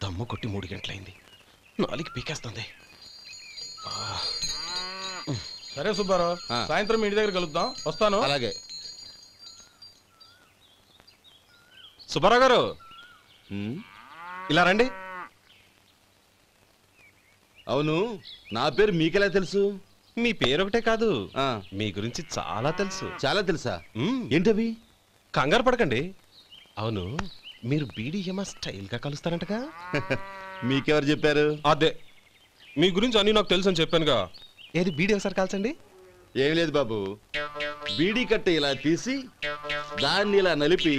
దమ్ము కొట్టి 3 గంటలైంది. 4కి పీకేస్తుంది. సరే సుబ్బారావు, సాయంత్రం ఇంటి దగ్గర కలుద్దాం. వస్తాను. అలాగే. సుబ్బారావు గారు ఇలా రండి. అవును, నా పేరు మీకెలా తెలుసు? మీ పేరు ఒకటే కాదు, మీ గురించి చాలా తెలుసు. చాలా తెలుసా? ఏంటవి? కంగారు పడకండి. అవును, మీరు బీడీఎం స్టైల్ గా కలుస్తారంటగా? మీకెవరు చెప్పారు? అదే, మీ గురించి అన్ని నాకు తెలుసు అని చెప్పానుగా. ఏది బీడీ ఒకసారి కాల్చండి. ఏం లేదు బాబు, బీడీ కట్ట ఇలా తీసి దాన్ని ఇలా నలిపి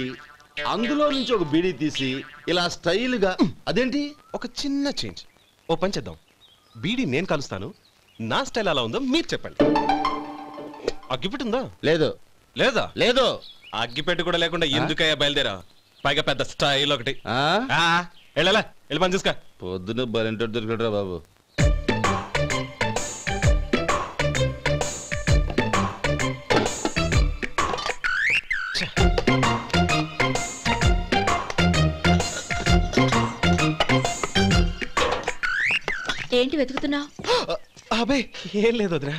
అందులో నుంచి ఒక బీడీ తీసి ఇలా స్టైల్గా. అదేంటి? ఒక చిన్న చేంజ్. ఓ పని చేద్దాం, బీడీ నేను కలుస్తాను, నా స్టైల్ అలా ఉందో మీరు చెప్పండి. అగ్గిపెట్టి ఉందా? లేదు. లేదా? లేదు. అగ్గిపెట్టి కూడా లేకుండా ఎందుకయ్యా బయలుదేరా? పైగా పెద్ద స్టైల్ ఒకటి. వెళ్ళాలా, వెళ్ళి పని చూసుకో. పొద్దున బలింటోడు దొరికడరా బాబు. ఏంటి వెతుకుతున్నావు? అబే ఏం లేదు వదినా.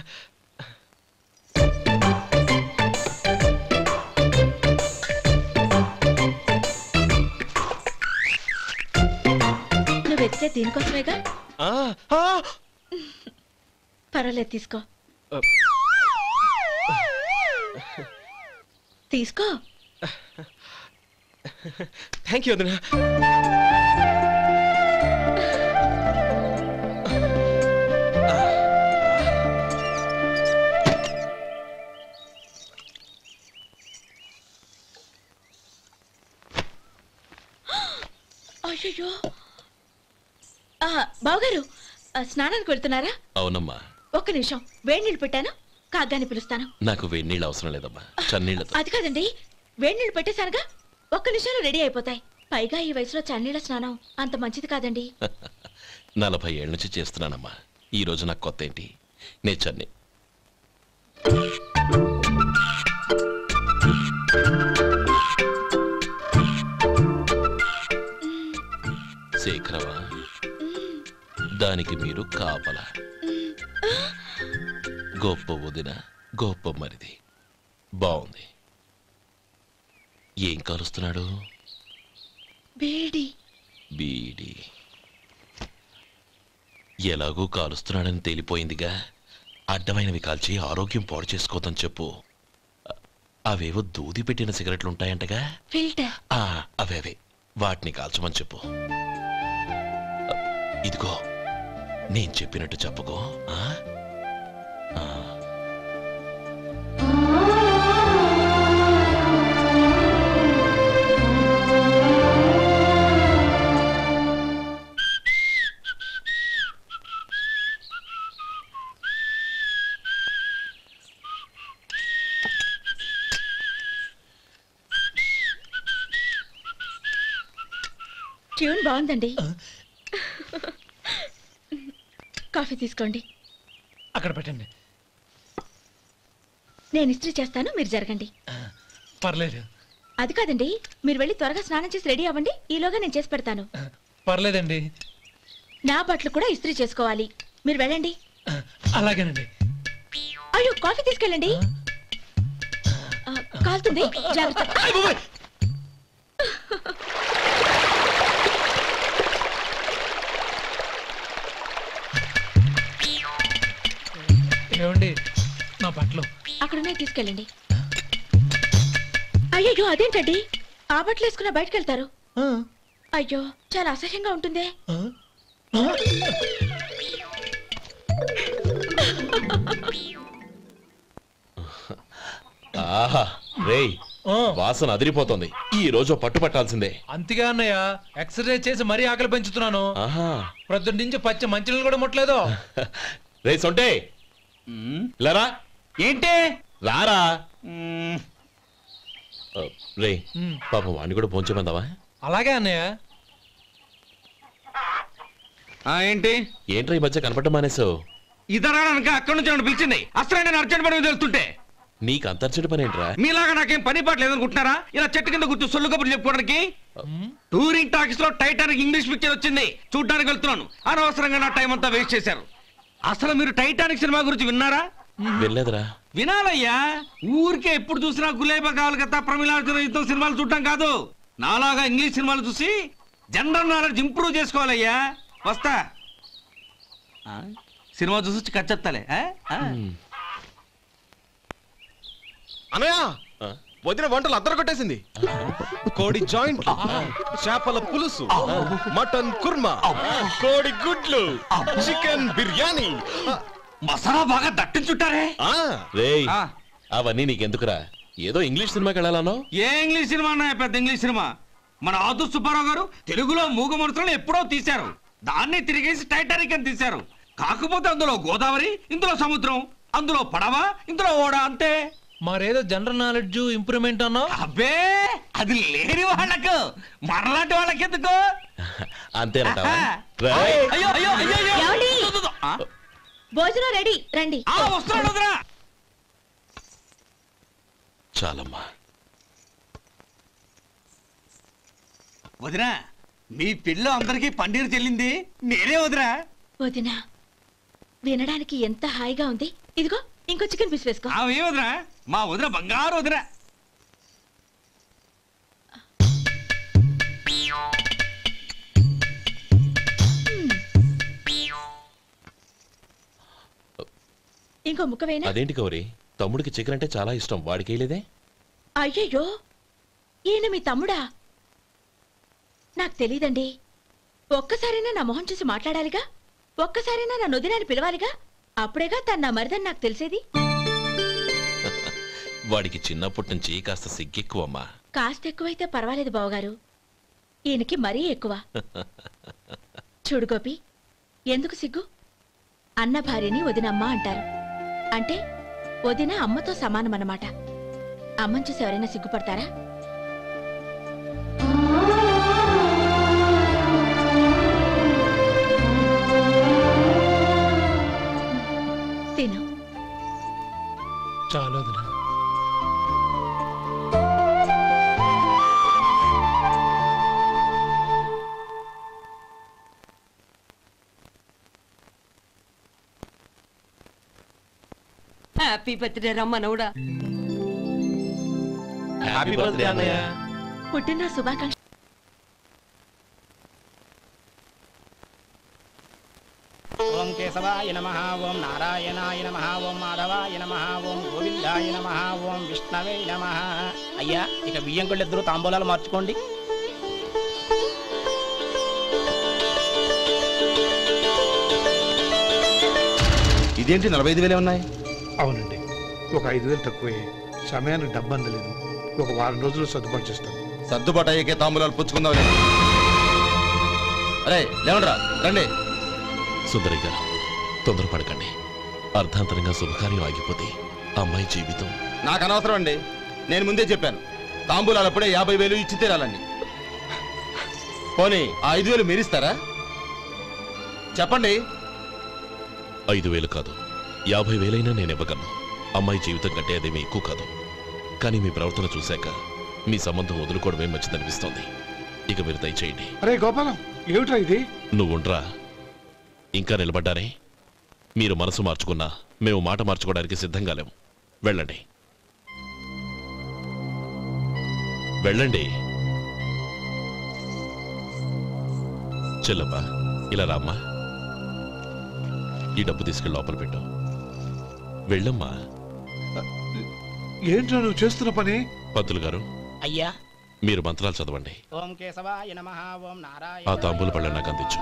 నువ్వు వెతికే దీనికోసమేగా. పర్వాలేదు, తీసుకో. తీసుకో. థ్యాంక్ యూ వదినా. అయ్యో, బావగారు స్నానానికి వెళ్తున్నారా? అవునమ్మా. ఒక్క నిమిషం, వేడి నీళ్ళు పెట్టాను, కాగ్గాని పిలుస్తాను. నాకు వేడి నీళ్ళు అవసరం లేదమ్మా, చన్నీళ్ళతో. అది కాదండి, వేడి నీళ్ళు పెట్టేశానుగా, ఒక్క నిమిషంలో రెడీ అయిపోతాయి. పైగా ఈ వయసులో చన్నీళ్ళ స్నానం అంత మంచిది కాదండి. 40 ఏళ్ళ నుంచి చేస్తున్నానమ్మా. ఈ రోజు నాకు కొత్త ఏంటి? నే చన్నీ. శేఖరవా, దానికి మీరు కాపలా. గొప్ప వదిన, గొప్ప మరిది. బాగుంది. ఏం కాలుస్తున్నాడు? బీడి. బీడి ఎలాగూ కాలుస్తున్నాడని తేలిపోయిందిగా. అడ్డమైనవి కాల్చి ఆరోగ్యం పాడు చేసుకోదని చెప్పు. అవేవో దూది పెట్టిన సిగరెట్లుంటాయంటగా, ఫిల్టర్. అవే వాటిని కాల్చమని చెప్పు. ఇదిగో, నేను చెప్పినట్టు చెప్పుకో. ట్యూన్ బాగుందండి. కాఫీ తీసుకోండి. అక్కడ పెట్టండి. నేను ఇస్త్రీ చేస్తాను, మీరు జరగండి. పర్లేదు. అది కాదండి, మీరు వెళ్ళి త్వరగా స్నానం చేసి రెడీ అవ్వండి, ఈలోగా నేను చేసి పెడతాను. పర్లేదండి. నా బట్టలు కూడా ఇస్త్రీ చేసుకోవాలి, మీరు వెళ్ళండి. అలాగేనండి. అయ్యో, కాఫీ తీసుకెళ్ళండి. కాలుతుంది, జాగ్రత్త. ఏమండి, నా బట్టలు అక్కడున్నాయి, తీసుకెళ్ళండి. అయ్యో, అదేంటండి, ఆ బట్టలు వేసుకున్న బయటకు వెళ్తారు? అయ్యో, చాలా అసహ్యంగా ఉంటుందే. ఆహా రేయ్, వాసన అదిరిపోతుంది. ఈ రోజు పట్టుపట్టాల్సిందే. అంతగా అన్నయ్య, ఎక్సర్సైజ్ చేసి మరీ ఆకలి పెంచుతున్నాను. ప్రొద్దున నుంచి పచ్చ మంచినీళ్ళు కూడా ముట్టలేదు. రే సొంటే, లరా. ఏంటి? రారా. రే పాపం వాడిని కూడా పోంచమందావా? అలాగే అన్నయ్య. ఏంటి ఏంట్రా ఈ మధ్య కనపడడం మానేసావు? ఇదరా అక్కడి నుంచి నన్ను పిలిచింది. అసలు నేను అర్జెంట్ పని వెళ్తుంటే నీకు అంతర్చడి పని ఏంట్రా? మీలాగా నాకేం పని పాట లేదనుకుంటున్నారా? ఇలా చెట్టు కింద కూర్చో సొల్లు కబుర్లు చెప్పుకోవడానికి. టూరింగ్ టాకీస్ లో టైటానిక్ ఇంగ్లీష్ పిక్చర్ వచ్చింది, చూడ్డానికి వెళ్తున్నాను. అనవసరంగా నా టైం అంతా వేస్ట్ చేశారు. అసలు మీరు టైటానిక్ సినిమా గురించి విన్నారా? వెళ్ళలేదురా. వినాలయ్యా. ఊరికే ఎప్పుడు చూసినా గులేబా కావాలి కదా, ప్రమిళార్జున యుద్ధం సినిమాలు చూడటం కాదు. నాలాగా ఇంగ్లీష్ సినిమాలు చూసి జనరల్ నాలెడ్జ్ ఇంప్రూవ్ చేసుకోవాలయ్యా. వస్తా. సినిమా చూసి కచ్చెత్తాలే. అనయా వదిన వంటలు అద్దరు కొట్టేసింది. కోడి జాయింట్, చేపల పులుసు, మటన్ కుర్మా, కోడి గుడ్లు, చికెన్ బిర్యానీ, మసాలా బాగా దట్టించుంటారే. రేయ్, అవన్నీ నీకెందుకురా? ఏదో ఇంగ్లీష్ సినిమాకి వెళ్ళాలనో? ఏ ఇంగ్లీష్ సినిమా అన్నా? పెద్ద ఇంగ్లీష్ సినిమా. మన ఆదు సుబ్బారావు గారు తెలుగులో మూగమరుతులను ఎప్పుడో తీశారు. దాన్ని తిరిగేసి టైటానిక్ అని తీశారు. కాకపోతే అందులో గోదావరి, ఇందులో సముద్రం, అందులో పడవ, ఇందులో ఓడ, అంతే. మరేదో జనరల్ నాలెడ్జ్ ఇంప్రూవ్మెంట్ అన్నా? అబ్బే, అది లేని వాళ్ళకు, మనలాంటి వాళ్ళకి ఎందుకు? అంతేనంటావా? అయ్యో అయ్యో అయ్యో అయ్యో. ఏమండి? ఆ? భోజనం రెడీ, రండి. వస్తున్నాడు వదరా. చాలమ్మా. వదినా, మీ పిల్ల అందరికీ పన్నీరు చెల్లింది నేనే వదినా. వదినా, వినడానికి ఎంత హాయిగా ఉంది. ఇదిగో ఇంకో చికెన్ పీస్ వేసుకో. ఏ వదినా? మా వదిన బంగారు వదినా. ఇంకో ముక్క వేయనా? అదేంటి గౌరీ, తమ్ముడికి చికెన్ అంటే చాలా ఇష్టం, వాడికి వేయలేదే? అయ్యయ్యో, ఈయన మీ తమ్ముడా? నాకు తెలీదండి. ఒక్కసారైనా నా మొహం చూసి మాట్లాడాలిగా, ఒక్కసారైనా నా నొదినాన్ని పిలవాలిగా, అప్పుడేగా తన నా మరిదని నాకు తెలిసేది. వాడికి చిన్నప్పటి నుంచి కాస్త సిగ్గెక్కువమ్మా. కాస్త ఎక్కువైతే పర్వాలేదు బావగారు, ఈయనకి మరీ ఎక్కువ. చూడు గోపి, ఎందుకు సిగ్గు? అన్న భార్యని వదినమ్మ అంటారు. అంటే వదిన అమ్మతో సమానమన్నమాట. అమ్మని చూసి ఎవరైనా సిగ్గుపడతారా? తిను. చాలు వదినా. హ్యాపీ బర్త్డే రమ్మనవుడా. హ్యాపీ బర్త్డే అన్నయ్య. పుట్టిన శుభాకాంక్ష. ఓం కేశవాయ నమః, ఓం నారాయణాయ నమః, ఓం మాధవాయ నమః, ఓం గోవిందాయ నమః, ఓం విష్ణవే నమః. అయ్యా, ఇక బియ్యం కొళ్ళు ఇద్దరు తాంబూలాలు మార్చుకోండి. ఇదేంటి 45,000 ఉన్నాయి? అవునండి, ఒక 5,000 తక్కువే. సమయానికి డబ్బు అందలేదు. ఒక వారం రోజులు సర్దుబాటు చేస్తాను. సర్దుబాటు అయ్యే తాంబూలాలు పుచ్చుకుందాం. అరే లేవండ్రా, రండి. సుందరి గారు, తొందరపడకండి. అర్ధాంతరంగా శుభకార్యం ఆగిపోతే అమ్మాయి జీవితం. నాకు అనవసరం అండి, నేను ముందే చెప్పాను. తాంబూలాలు అప్పుడే 50,000 ఇచ్చి తీరాలండి. పోనీ ఆ 5,000 మీరిస్తారా? చెప్పండి. 5,000 కాదు, 50,000 నేను ఇవ్వగలను. అమ్మాయి జీవితం కంటే అదేమీ ఎక్కువ కాదు. కానీ మీ ప్రవర్తన చూశాక మీ సంబంధం వదులుకోవడమే మంచిదనిపిస్తోంది. ఇక మీరు దయచేయండి. అరే గోపాలం, ఏమిట్రా ఇది? నువ్వుండ్రా, ఇంకా నిలబడ్డారే. మీరు మనసు మార్చుకున్నా మేము మాట మార్చుకోవడానికి సిద్ధంగా లేము. వెళ్ళండి, వెళ్ళండి. చెల్లమ్మా, ఇలా రామ్మా. ఈ డబ్బు తీసుకెళ్ళి లోపల పెట్టు. వెళ్ళమ్మా. ఏంట్రా నువ్వు చేస్తున్న పని? పంతులు గారు, అయ్యా, మీరు మంత్రాలు చదవండి. ఓం కేశవాయ నమః, ఓం నారాయణ. ఆ తాంబూల పళ్ళ నాకు అందించు.